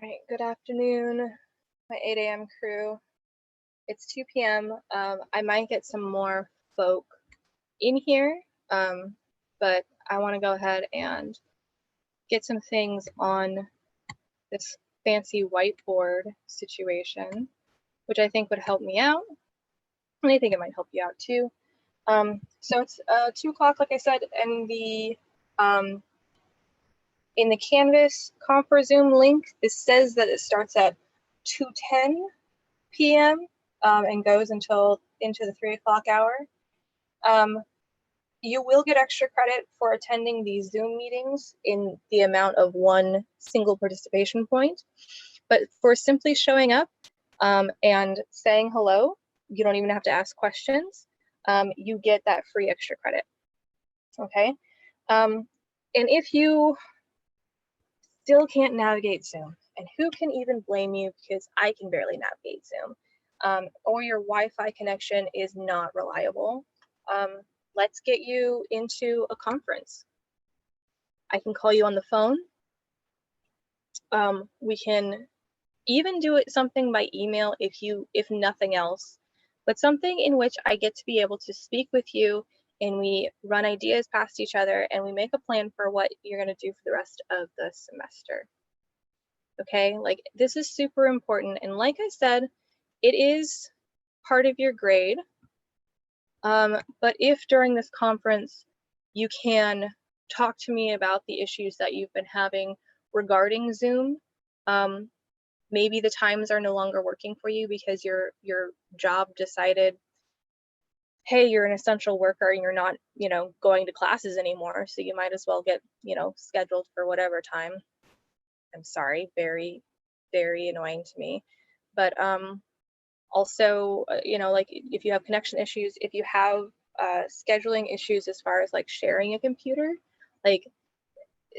All right, good afternoon, my 8 a.m. crew. It's 2 p.m. I might get some more folk in here, but I want to go ahead and get some things on this fancy whiteboard situation, which I think would help me out, and I think it might help you out too. So it's 2 o'clock, like I said, and in the Canvas Confer Zoom link, this says that it starts at 2:10 p.m. And goes into the 3 o'clock hour. You will get extra credit for attending these Zoom meetings in the amount of 1 single participation point. But for simply showing up and saying hello, you don't even have to ask questions. You get that free extra credit. Okay. And if you still can't navigate Zoom, and who can even blame you, because I can barely navigate Zoom, or your Wi-Fi connection is not reliable, let's get you into a conference. I can call you on the phone. We can even do it something by email if nothing else, but something in which I get to be able to speak with you and we run ideas past each other and we make a plan for what you're going to do for the rest of the semester. Okay, like this is super important. And like I said, it is part of your grade. But if during this conference you can talk to me about the issues that you've been having regarding Zoom, maybe the times are no longer working for you because your job decided, hey, you're an essential worker and you're not, going to classes anymore, so you might as well get, scheduled for whatever time. I'm sorry, very, very annoying to me. But also, like if you have connection issues, if you have scheduling issues as far as like sharing a computer, like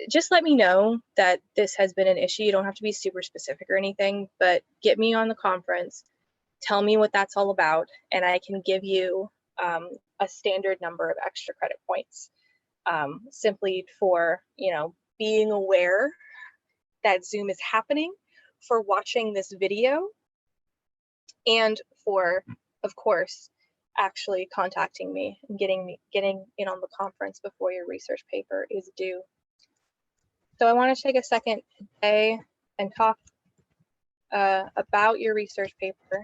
just let me know that this has been an issue. You don't have to be super specific or anything, but get me on the conference, tell me what that's all about, and I can give you a standard number of extra credit points simply for, being aware that Zoom is happening, for watching this video, and for, of course, actually contacting me and getting in on the conference before your research paper is due. So I want to take a second today and talk about your research paper.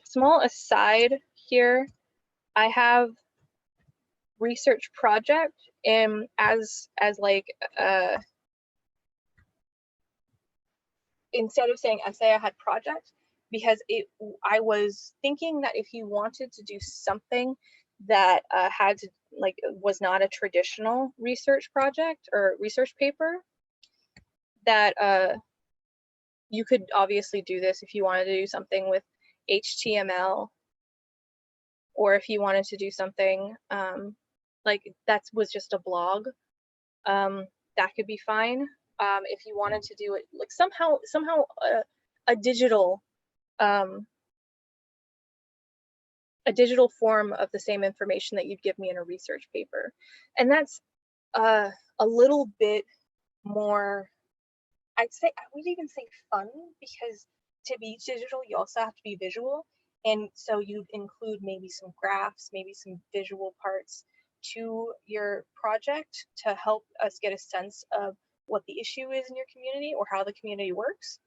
Small aside here, I have research project and as like instead of saying essay, I had project, because I was thinking that if you wanted to do something that had to, like, was not a traditional research project or research paper, that you could obviously do this if you wanted to do something with HTML, or if you wanted to do something like that was just a blog, that could be fine. If you wanted to do it like somehow a digital form of the same information that you'd give me in a research paper. And that's a little bit more, I would even say fun, because to be digital, you also have to be visual. And so you include maybe some graphs, maybe some visual parts to your project to help us get a sense of what the issue is in your community or how the community works.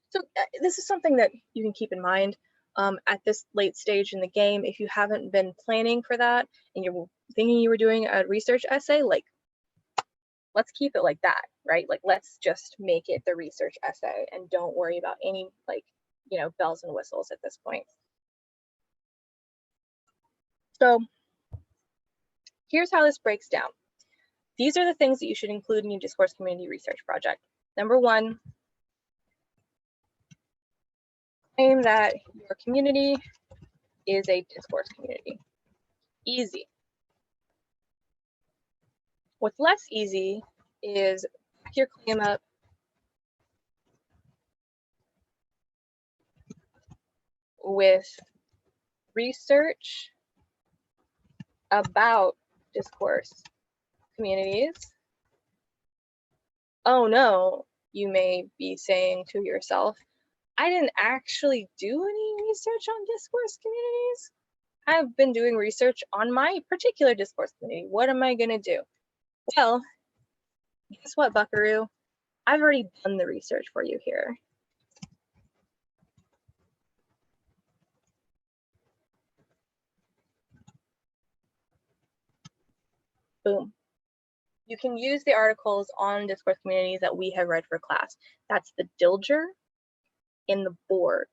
So this is something that you can keep in mind at this late stage in the game. If you haven't been planning for that and you're thinking you were doing a research essay, like, let's keep it like that, right? Like, let's just make it the research essay and don't worry about any, like, bells and whistles at this point. So here's how this breaks down. These are the things that you should include in your Discourse Community Research Project. Number 1, claim that your community is a discourse community. Easy. What's less easy is back your claim up with research about discourse communities. Oh no, you may be saying to yourself, I didn't actually do any research on discourse communities. I've been doing research on my particular discourse community. What am I gonna do? Well, guess what, buckaroo? I've already done the research for you here. Boom. You can use the articles on discourse communities that we have read for class. That's the Dilger and the Borg.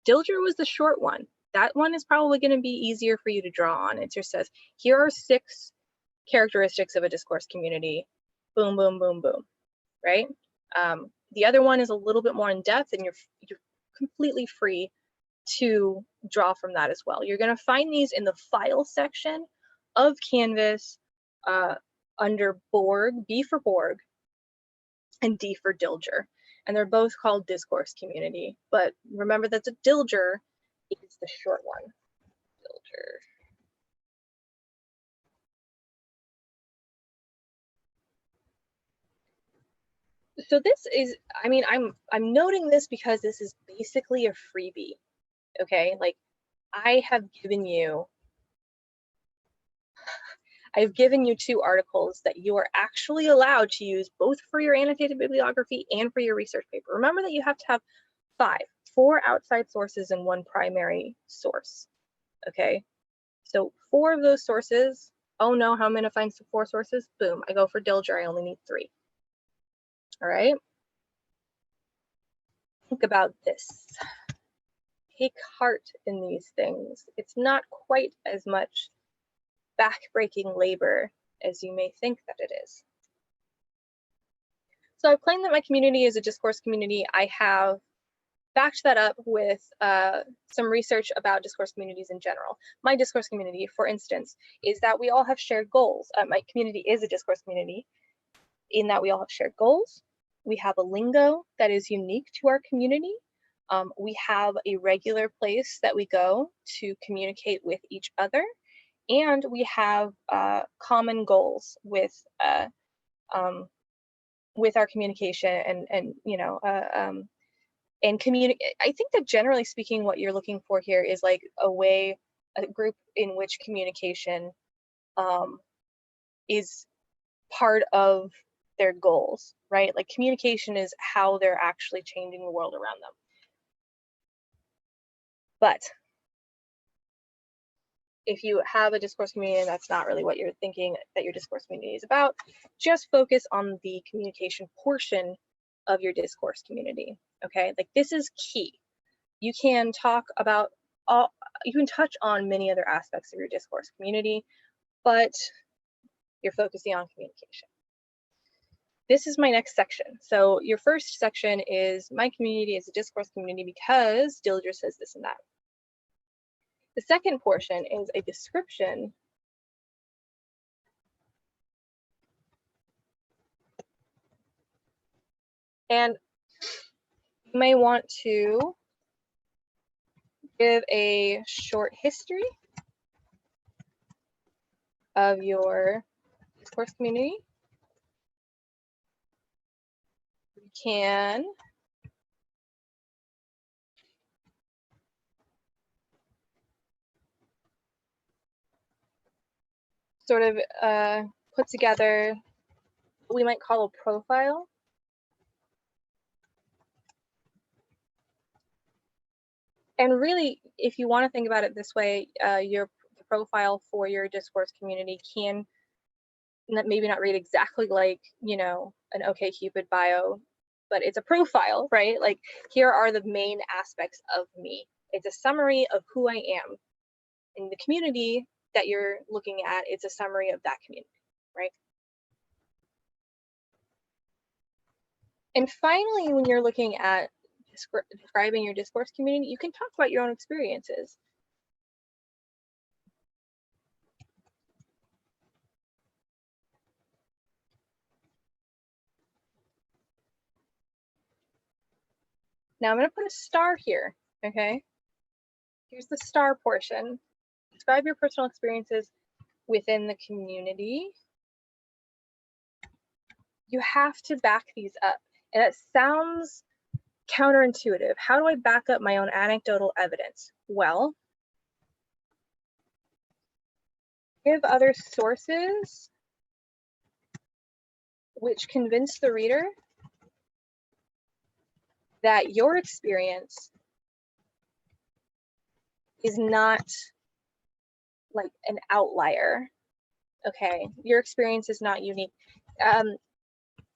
Dilger was the short one. That one is probably going to be easier for you to draw on. It just says, here are 6 characteristics of a discourse community. Boom, boom, boom, boom, right? The other one is a little bit more in depth, and you're completely free to draw from that as well. You're going to find these in the file section of Canvas under Borg, B for Borg, and D for Dilger. And they're both called discourse community, but remember that the Dilger is the short one. Dilger. So this is, I mean, I'm noting this because this is basically a freebie, okay? Like, I've given you 2 articles that you are actually allowed to use both for your annotated bibliography and for your research paper. Remember that you have to have 4 outside sources and 1 primary source, okay? So 4 of those sources, oh no, how am I gonna find 4 sources? Boom, I go for Dilger, I only need 3. All right? Think about this. Take heart in these things. It's not quite as much back-breaking labor as you may think that it is. So I've claimed that my community is a discourse community. I have backed that up with some research about discourse communities in general. My discourse community, for instance, is that we all have shared goals. My community is a discourse community in that we all have shared goals. We have a lingo that is unique to our community. We have a regular place that we go to communicate with each other. And we have common goals with our communication and you know, and communicate. I think that generally speaking, what you're looking for here is like a group in which communication is part of their goals, right? Like communication is how they're actually changing the world around them. But if you have a discourse community and that's not really what you're thinking that your discourse community is about, just focus on the communication portion of your discourse community, okay? Like this is key. You can talk about you can touch on many other aspects of your discourse community, but you're focusing on communication. This is my next section. So your first section is my community is a discourse community because Dilger says this and that. The second portion is a description and you may want to give a short history of your discourse community. You can sort of put together what we might call a profile. And really, if you want to think about it this way, your profile for your discourse community can maybe not read exactly like, you know, an OkCupid bio, but it's a profile, right? Like here are the main aspects of me. It's a summary of who I am. In the community that you're looking at, it's a summary of that community, right? And finally, when you're looking at describing your discourse community, you can talk about your own experiences. Now I'm going to put a star here, okay? Here's the star portion. Describe your personal experiences within the community, you have to back these up. And it sounds counterintuitive. How do I back up my own anecdotal evidence? Well, give other sources which convince the reader that your experience is not like an outlier. Okay, your experience is not unique.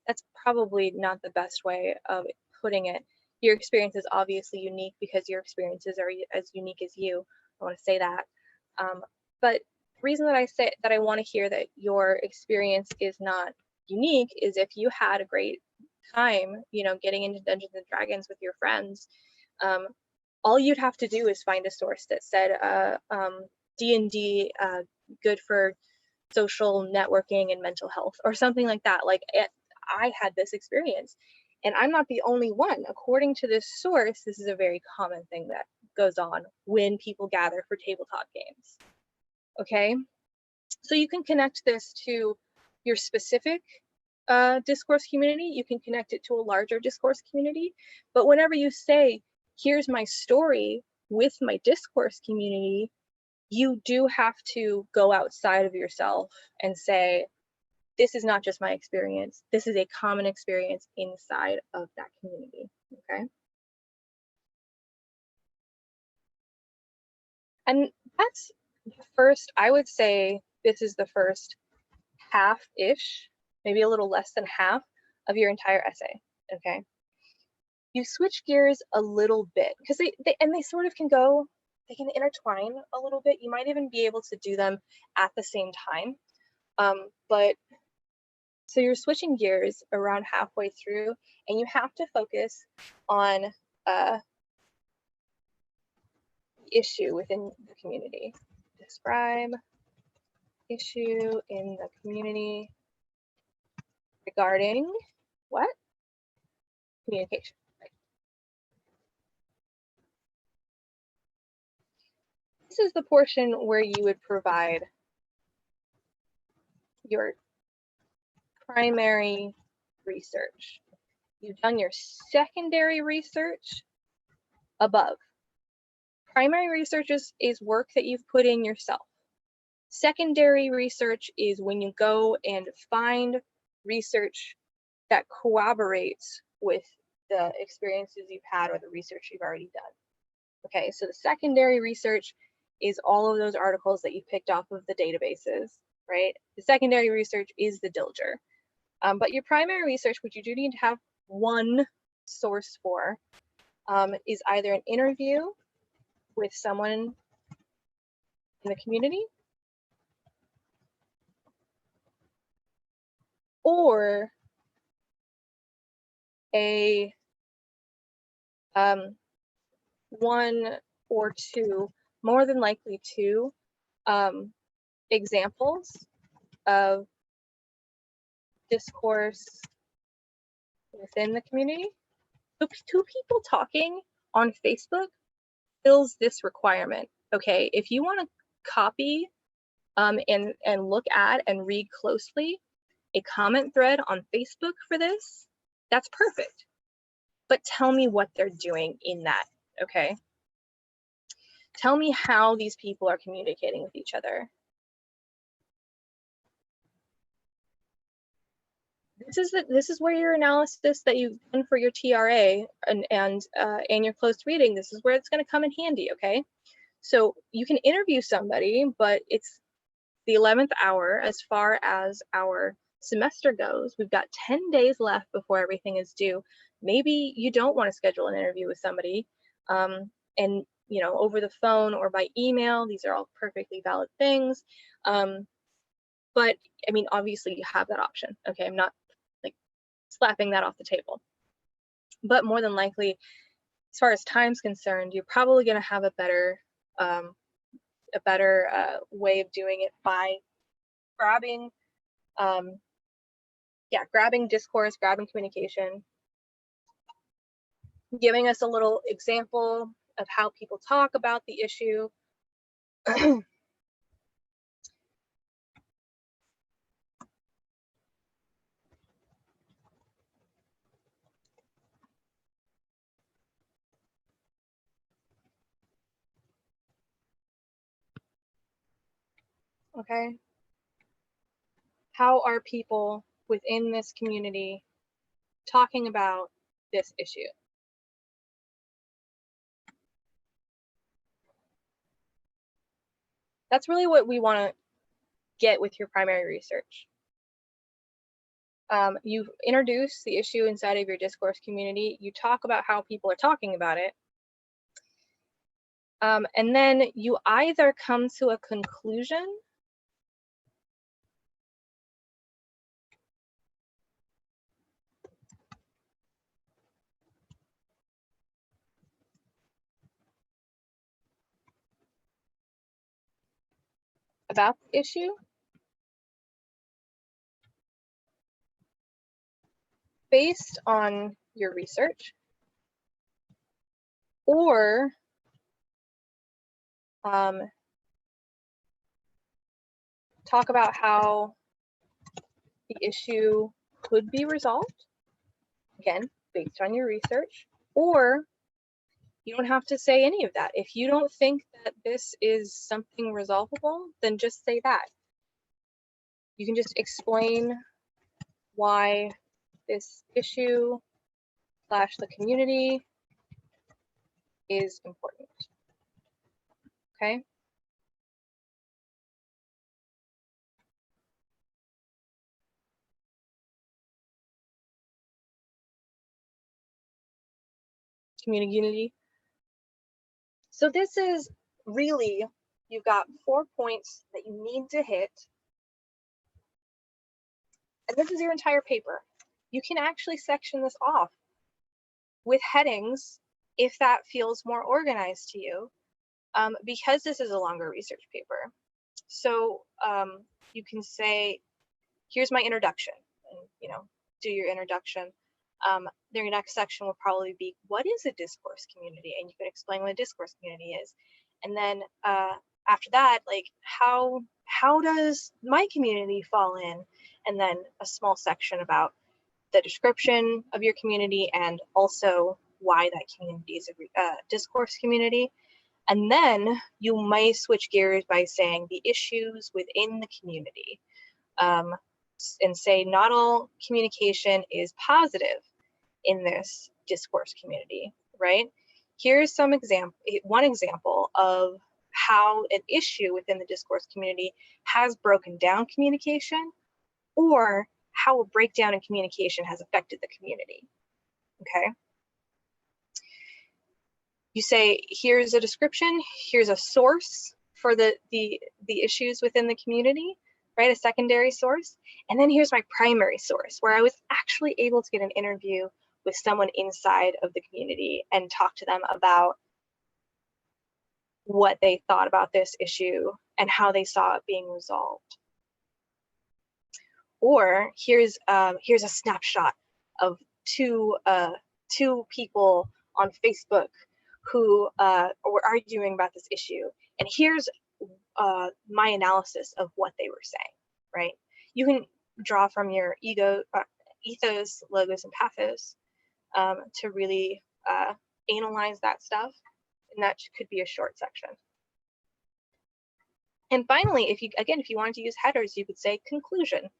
That's probably not the best way of putting it. Your experience is obviously unique because your experiences are as unique as you. I want to say that. But the reason that I say that I want to hear that your experience is not unique is if you had a great time, you know, getting into Dungeons and Dragons with your friends, all you'd have to do is find a source that said D&D good for social networking and mental health or something like that. Like I had this experience and I'm not the only one. According to this source, this is a very common thing that goes on when people gather for tabletop games. Okay, so you can connect this to your specific discourse community, you can connect it to a larger discourse community, but whenever you say, here's my story with my discourse community, you do have to go outside of yourself and say, this is not just my experience, this is a common experience inside of that community, okay? And that's the first, I would say this is the first half-ish, maybe a little less than half of your entire essay, okay? You switch gears a little bit because they sort of can go, they can intertwine a little bit. You might even be able to do them at the same time. But so you're switching gears around halfway through and you have to focus on issue within the community. Describe issue in the community regarding what? Communication. Right. This is the portion where you would provide your primary research. You've done your secondary research above. Primary research is work that you've put in yourself. Secondary research is when you go and find research that corroborates with the experiences you've had or the research you've already done. Okay, so the secondary research is all of those articles that you picked off of the databases, right? The secondary research is the Dilger. But your primary research, which you do need to have one source for, is either an interview with someone in the community or a one or two, more than likely two, examples of discourse within the community. So two people talking on Facebook fills this requirement. Okay, if you want to copy and look at and read closely a comment thread on Facebook for this, that's perfect. But tell me what they're doing in that, okay? Tell me how these people are communicating with each other. This is where your analysis that you've done for your TRA and your closed reading, this is where it's going to come in handy, okay? So you can interview somebody, but it's the 11th hour as far as our semester goes. We've got 10 days left before everything is due. Maybe you don't want to schedule an interview with somebody, and you know, over the phone or by email. These are all perfectly valid things. But I mean, obviously you have that option. Okay, I'm not like slapping that off the table. But more than likely, as far as time's concerned, you're probably going to have a better way of doing it by grabbing grabbing discourse, grabbing communication, giving us a little example of how people talk about the issue. okay? How are people within this community talking about this issue? That's really what we want to get with your primary research. You introduce the issue inside of your discourse community, you talk about how people are talking about it, and then you either come to a conclusion about the issue, based on your research, or talk about how the issue could be resolved, again, based on your research, or you don't have to say any of that. If you don't think that this is something resolvable, then just say that. You can just explain why this issue / the community is important, okay? Community. So this is really, you've got 4 points that you need to hit, and this is your entire paper. You can actually section this off with headings if that feels more organized to you, because this is a longer research paper. So you can say, here's my introduction, and do your introduction. Their next section will probably be, what is a discourse community? And you can explain what a discourse community is. And then after that, like, how does my community fall in? And then a small section about the description of your community and also why that community is a discourse community. And then you might switch gears by saying the issues within the community, and say not all communication is positive in this discourse community, right? Here's one example of how an issue within the discourse community has broken down communication, or how a breakdown in communication has affected the community, okay? You say, here's a description, here's a source for the issues within the community, right? A secondary source. And then here's my primary source, where I was actually able to get an interview with someone inside of the community and talk to them about what they thought about this issue and how they saw it being resolved. Or here's a snapshot of two people on Facebook who were arguing about this issue, and here's my analysis of what they were saying, right? You can draw from your ethos, logos, and pathos to really analyze that stuff, and that could be a short section. And finally, if you wanted to use headers, you could say conclusion.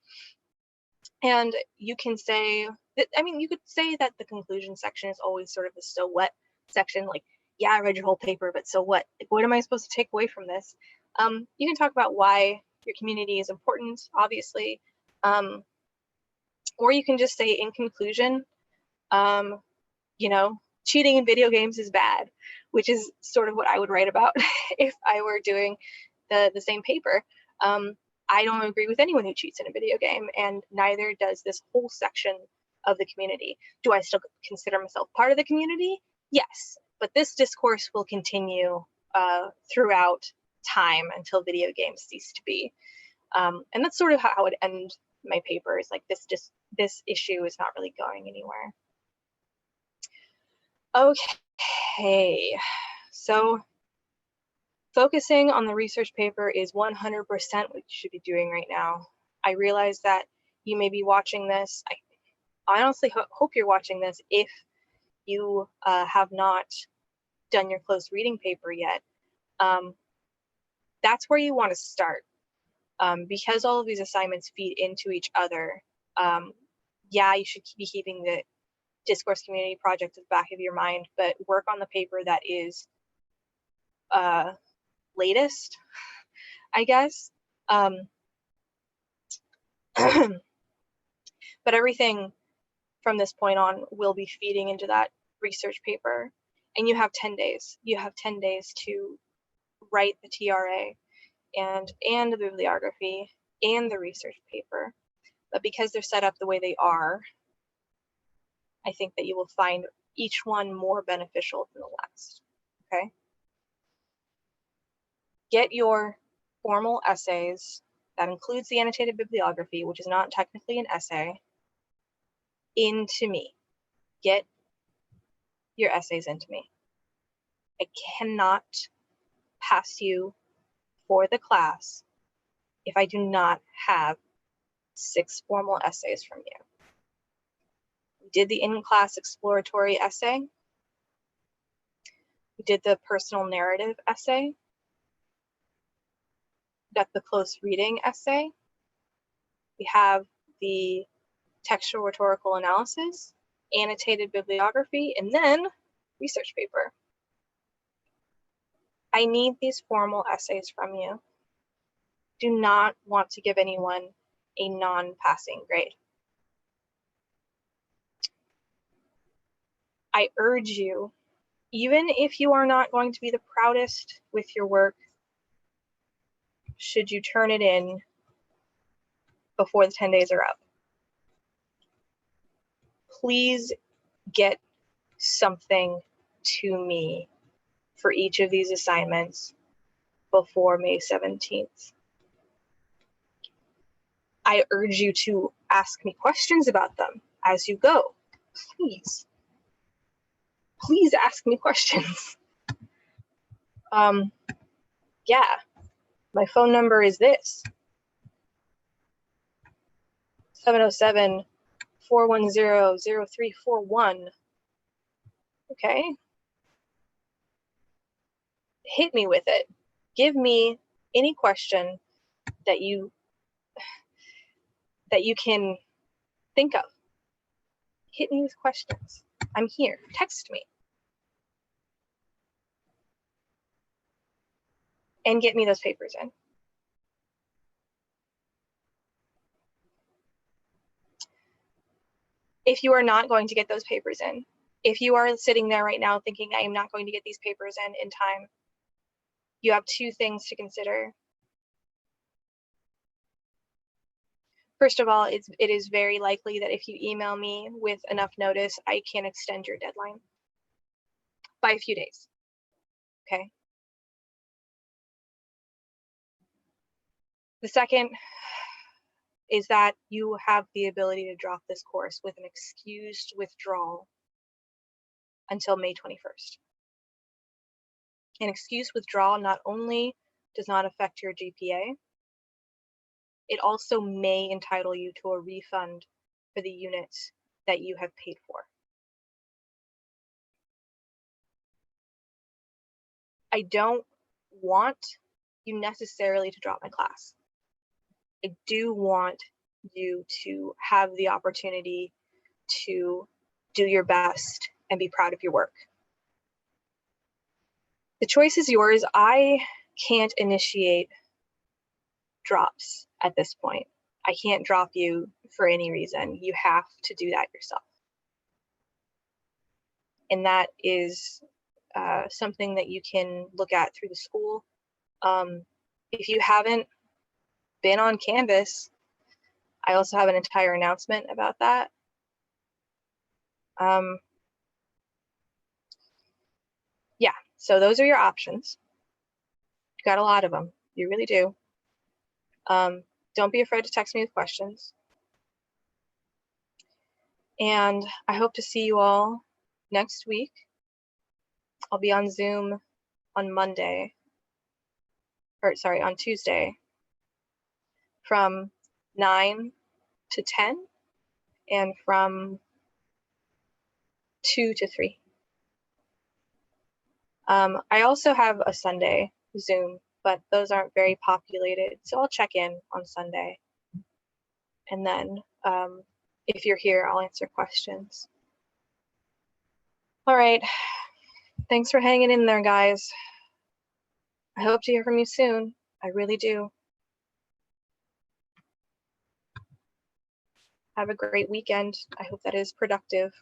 And you can say that, you could say that the conclusion section is always sort of the so what section, like, yeah, I read your whole paper, but so what? Like, what am I supposed to take away from this? You can talk about why your community is important, obviously, or you can just say in conclusion, cheating in video games is bad, which is sort of what I would write about if I were doing the same paper. I don't agree with anyone who cheats in a video game, and neither does this whole section of the community. Do I still consider myself part of the community? Yes, but this discourse will continue throughout time until video games cease to be. And that's sort of how I would end my paper, is like, this issue is not really going anywhere. Okay, so focusing on the research paper is 100% what you should be doing right now. I realize that you may be watching this. I honestly hope you're watching this if you have not done your close reading paper yet. That's where you want to start. Because all of these assignments feed into each other, yeah, you should be keeping the discourse community project at the back of your mind, but work on the paper that is latest, I guess. But everything from this point on will be feeding into that research paper. And you have 10 days. You have 10 days to write the TRA and the bibliography and the research paper. But because they're set up the way they are, I think that you will find each one more beneficial than the last, okay? Get your formal essays, that includes the annotated bibliography, which is not technically an essay, into me. Get your essays into me. I cannot pass you for the class if I do not have 6 formal essays from you. We did the in-class exploratory essay. We did the personal narrative essay. We got the close reading essay. We have the textual rhetorical analysis, annotated bibliography, and then research paper. I need these formal essays from you. Do not want to give anyone a non-passing grade. I urge you, even if you are not going to be the proudest with your work, should you turn it in before the 10 days are up, please get something to me for each of these assignments before May 17th. I urge you to ask me questions about them as you go. Please. Please ask me questions. Yeah, my phone number is this: 707-410-0341. Okay? Hit me with it. Give me any question that you can think of. Hit me with questions. I'm here. Text me. And get me those papers in. If you are not going to get those papers in, if you are sitting there right now thinking, I am not going to get these papers in time, you have 2 things to consider. First of all, it is very likely that if you email me with enough notice, I can extend your deadline by a few days, okay? The second is that you have the ability to drop this course with an excused withdrawal until May 21st. An excused withdrawal not only does not affect your GPA, it also may entitle you to a refund for the units that you have paid for. I don't want you necessarily to drop my class. I do want you to have the opportunity to do your best and be proud of your work. The choice is yours. I can't initiate drops at this point. I can't drop you for any reason. You have to do that yourself. And that is something that you can look at through the school. If you haven't been on Canvas, I also have an entire announcement about that. Yeah, so those are your options. You've got a lot of them. You really do. Don't be afraid to text me with questions. And I hope to see you all next week. I'll be on Zoom on Tuesday from 9 to 10 and from 2 to 3. I also have a Sunday Zoom but those aren't very populated. So I'll check in on Sunday. And then if you're here, I'll answer questions. All right. Thanks for hanging in there, guys. I hope to hear from you soon. I really do. Have a great weekend. I hope that is productive.